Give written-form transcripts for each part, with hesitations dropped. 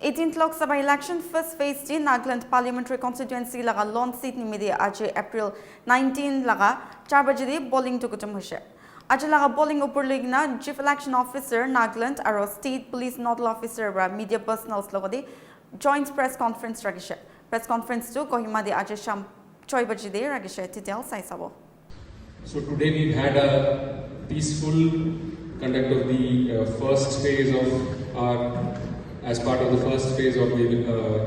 18th Lok Sabha election first phase di Nagaland parliamentary constituency laga launch seat nimidi aje April 19 laga 4 baje di polling to kutum hoise. Aje laga polling upor ligna chief election officer Nagaland aro state police nodal officer ra media personals logodi joint press conference ragishe. Press conference to Kohima di aje sham 6 baje di ragishe details sai sabo. So today we've had a peaceful conduct of the first phase of our, as part of the first phase of the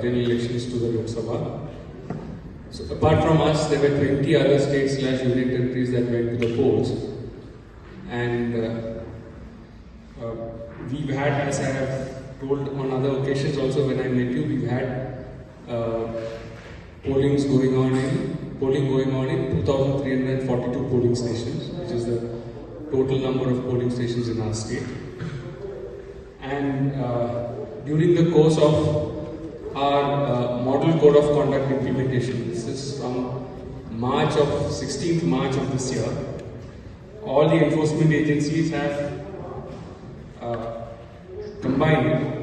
general elections to the Lok Sabha. So apart from us, there were 20 other states/union territories that went to the polls, and we've had, as I have told on other occasions also when I met you, we've had polling going on in 2,342 polling stations, which is the total number of polling stations in our state. And during the course of our model code of conduct implementation, this is from 16th March of this year, all the enforcement agencies have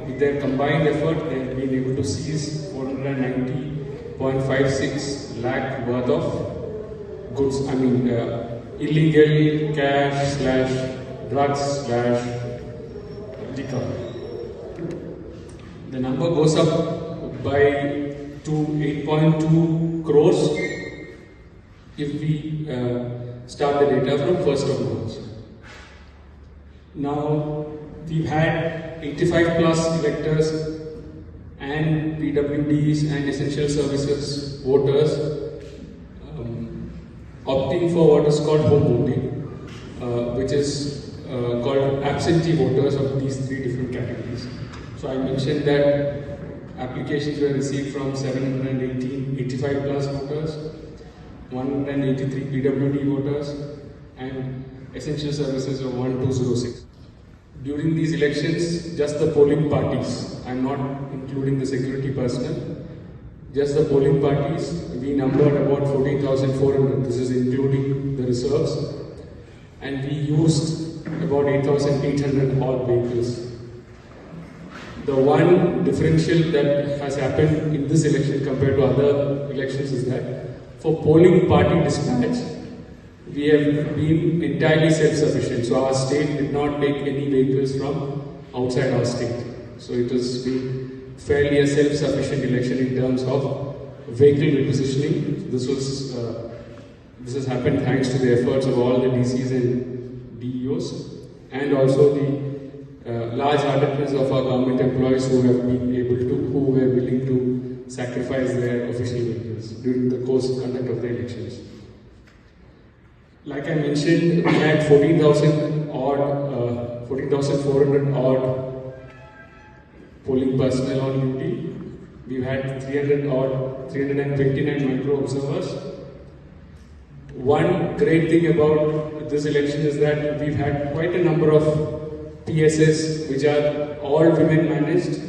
with their combined effort, they have been able to seize 490.56 lakh worth of goods, illegal cash/drugs/liquor. The number goes up to 8.2 crores if we start the data from 1st of March. Now, we've had 85 plus electors and PWDs and essential services voters opting for what is called home voting, which is called absentee voters of these 3 different categories. So I mentioned that applications were received from 785 plus voters, 183 PWD voters, and essential services of 1206. During these elections, just the polling parties, I'm not including the security personnel, just the polling parties, we numbered about 14,400, this is including the reserves, and we used about 8,800 odd vehicles. The one differential that has happened in this election compared to other elections is that for polling party dispatch, we have been entirely self-sufficient. So our state did not take any vehicles from outside our state. So it has been fairly a self-sufficient election in terms of vehicle repositioning. This has happened thanks to the efforts of all the DCs and DEOs, and also the large heartedness of our government employees who were willing to sacrifice their official vehicles during the conduct of the elections. Like I mentioned, we had 14,400 odd polling personnel on duty. We've had 329 micro observers. One great thing about this election is that we've had quite a number of PSS, which are all women managed,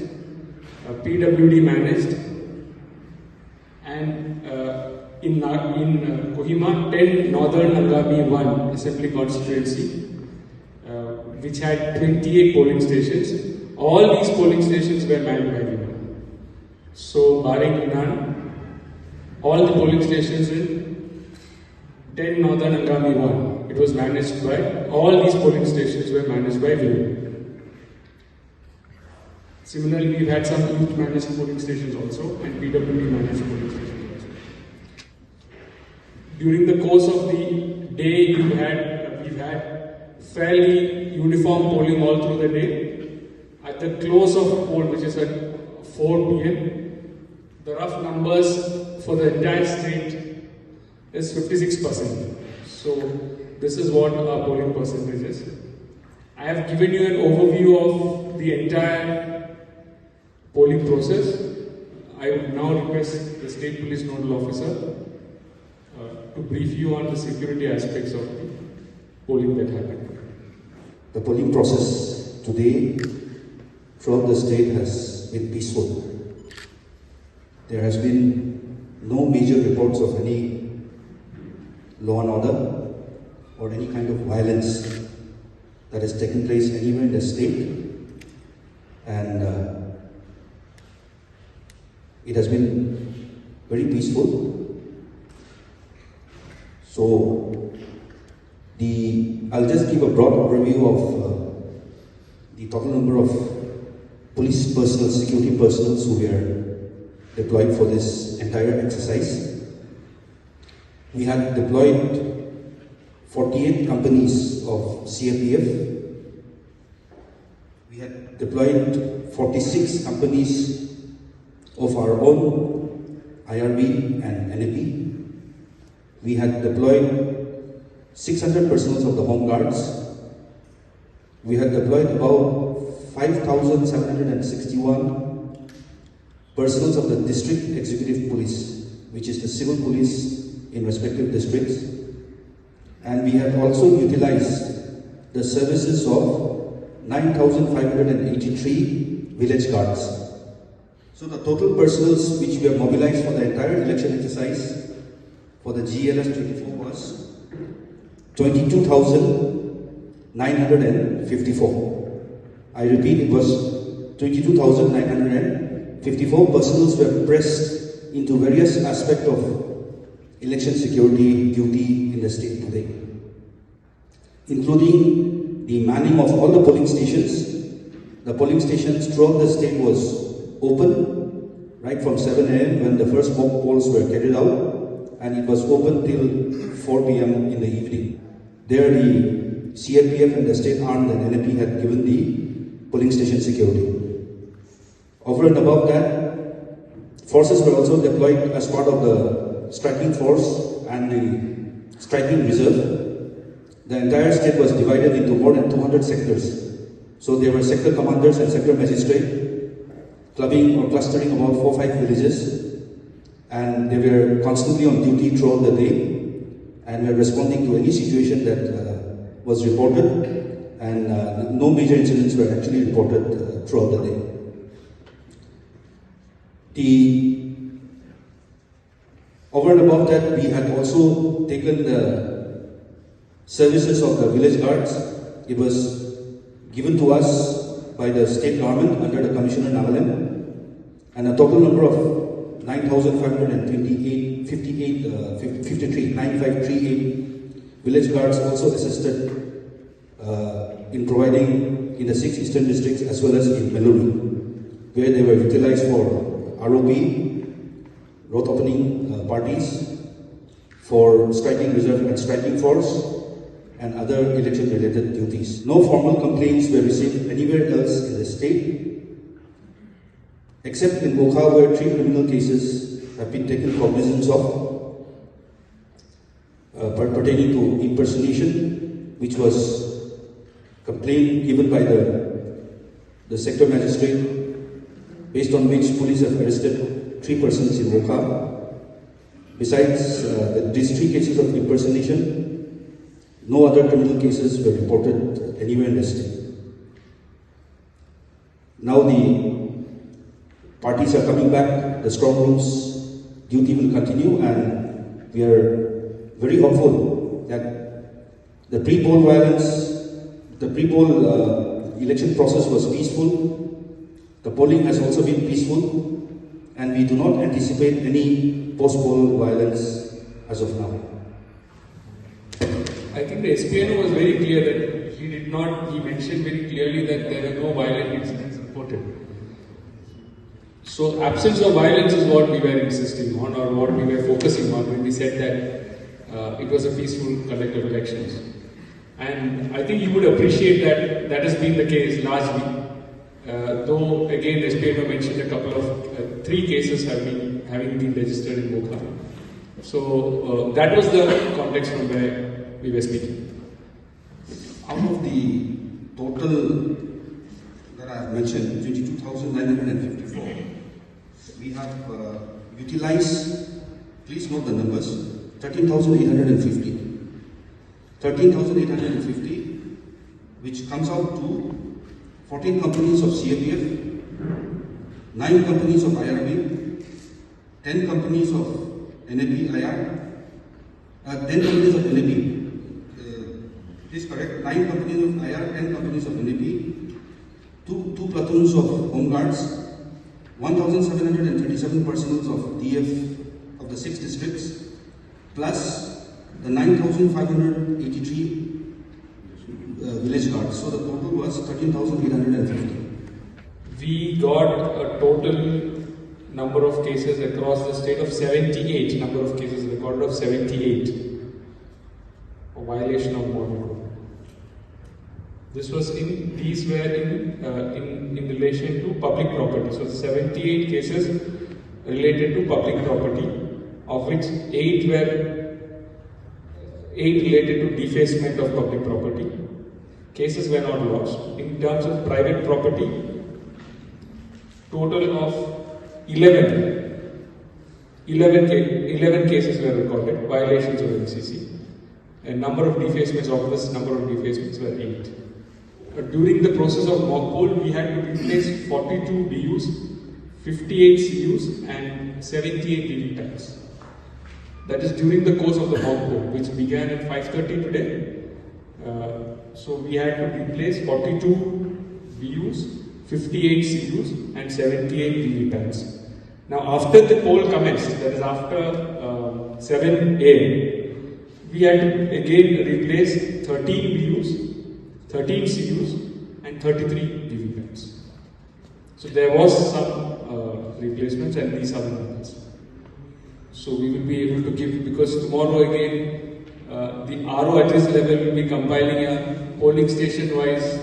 PWD managed, and in Kohima, 10 Northern Angami 1 Assembly Constituency, which had 28 polling stations. All these polling stations were manned by women. So, barring none, all the polling stations in 10 Northern Angami 1, it was managed by, all these polling stations were managed by women. Similarly, we've had some youth managed polling stations also, and PWD managed polling stations also. During the course of the day, we've had fairly uniform polling all through the day. At the close of the poll, which is at 4 p.m., the rough numbers for the entire state is 56%. So this is what our polling percentage is. I have given you an overview of the entire polling process. I would now request the State Police Nodal Officer to brief you on the security aspects of the polling that happened. The polling process today throughout the state has been peaceful. There has been no major reports of any law and order or any kind of violence that has taken place anywhere in the state, and It has been very peaceful. So, I'll just give a broad overview of the total number of police personnel, security personnel who were deployed for this entire exercise. We had deployed 48 companies of CAPF. We had deployed 46 companies of our own IRB and NAP. We had deployed 600 personnel of the Home Guards. We had deployed about 5,761 personnel of the District Executive Police, which is the civil police in respective districts. And we have also utilized the services of 9,583 village guards. So the total personnel which we have mobilized for the entire election exercise for the GLS 24 was 22,954. I repeat, it was 22,954 personnel were pressed into various aspects of election security duty in the state today, including the manning of all the polling stations. The polling stations throughout the state was open right from 7 a.m. when the first mock polls were carried out, and it was open till 4 p.m. in the evening. There the CRPF and the state armed and NAP had given the polling station security. Over and above that, forces were also deployed as part of the striking force and the striking reserve. The entire state was divided into more than 200 sectors. So there were sector commanders and sector magistrates clubbing or clustering about 4 or 5 villages, and they were constantly on duty throughout the day and were responding to any situation that was reported, and no major incidents were actually reported throughout the day. Over and above that, we had also taken the services of the village guards. It was given to us by the state government under the Commissioner Nagaland, and a total number of 9,538 village guards also assisted in providing in the 6 eastern districts as well as in Meluri, where they were utilized for ROP, road opening parties, for striking reserve and striking force, and other election-related duties. No formal complaints were received anywhere else in the state, except in Okha, where 3 criminal cases have been taken cognizance of, pertaining to impersonation, which was complaint given by the sector magistrate, based on which police have arrested 3 persons in Okha. Besides these 3 cases of impersonation, no other criminal cases were reported anywhere in the state. Now the parties are coming back, the strong rooms duty will continue, and we are very hopeful that the pre-poll violence, the pre-poll election process was peaceful, the polling has also been peaceful, and we do not anticipate any post-poll violence as of now. I think the Spno was very clear that he mentioned very clearly that there were no violent incidents reported. So absence of violence is what we were insisting on, or what we were focusing on when we said that it was a peaceful conduct of elections. And I think you would appreciate that that has been the case largely. Though again the Spno mentioned a couple of 3 cases having been registered in Mokha. So that was the context from where we were speaking. Out of the total that I have mentioned, 22,954, we have utilized, please note the numbers, 13,850. 13,850, which comes out to 14 companies of CAPF, 9 companies of IRB, 10 companies of NAP-IR, 10 companies of NAP. Is correct. 9 companies of IR, 10 companies of NAP, 2 platoons of Home Guards, 1,737 personnel of DF of the 6 districts, plus the 9,583 village guards. So the total was 13,850. We got a total number of cases across the state of 78, number of cases recorded of 78, a violation of model code. These were in relation to public property. So 78 cases related to public property, of which 8 related to defacement of public property. Cases were not lodged. In terms of private property, total of 11 cases were recorded, violations of MCC. A number of defacements, of this number of defacements were 8. During the process of mock poll, we had to replace 42 BUs, 58 CUs and 78 VVPATs. That is during the course of the mock poll, which began at 5:30 today. So we had to replace 42 BUs, 58 CUs and 78 VVPATs. Now after the poll commenced, that is after 7 AM, we had to again replace 13 BUs, 13 CUs and 33 VVPATs. So there was some replacements and these are the numbers. So we will be able to give, because tomorrow again the RO at this level will be compiling a polling station wise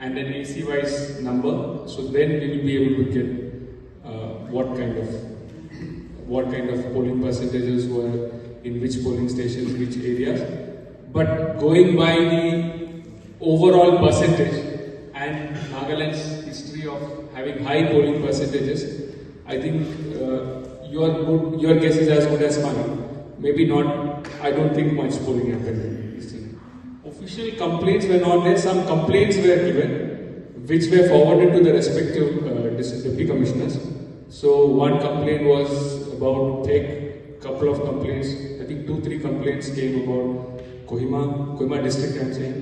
and an AC wise number. So then we will be able to get what kind of polling percentages were in which polling stations, which areas. But going by the overall percentage and Nagaland's history of having high polling percentages, I think your guess is as good as mine. Maybe not, I don't think much polling happened. Official complaints were not there. Some complaints were given, which were forwarded to the respective deputy commissioners. So one complaint was about couple of complaints, I think 2-3 complaints came about Kohima district I'm saying.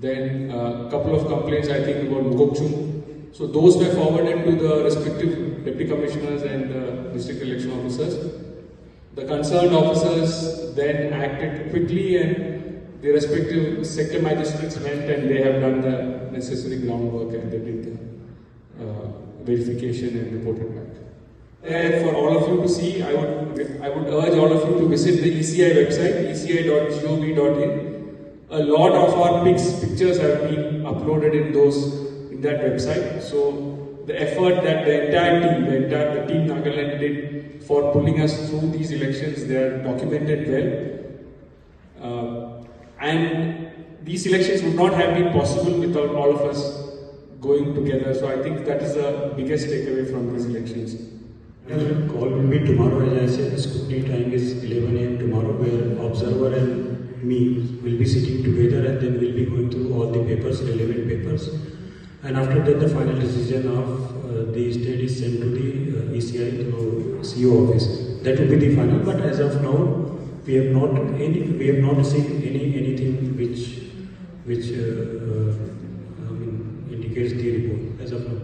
Then a couple of complaints I think about Mukokchung. So those were forwarded to the respective deputy commissioners and district election officers. The concerned officers then acted quickly and the respective sector magistrates went and they have done the necessary groundwork and they did the verification and reported back. And for all of you to see, I would urge all of you to visit the ECI website, eci.gov.in. A lot of our pictures have been uploaded in that website. So the effort that the entire team Nagaland did for pulling us through these elections, they are documented well. And these elections would not have been possible without all of us going together. So I think that is the biggest takeaway from these elections. The call will be tomorrow, as I said. The scrutiny time is 11 AM tomorrow, where observer and me will be sitting together and then we'll be going through all the papers, relevant papers. And after that, the final decision of the state is sent to the ECI to CO office. That will be the final. But as of now, we have not received anything which indicates the report as of now.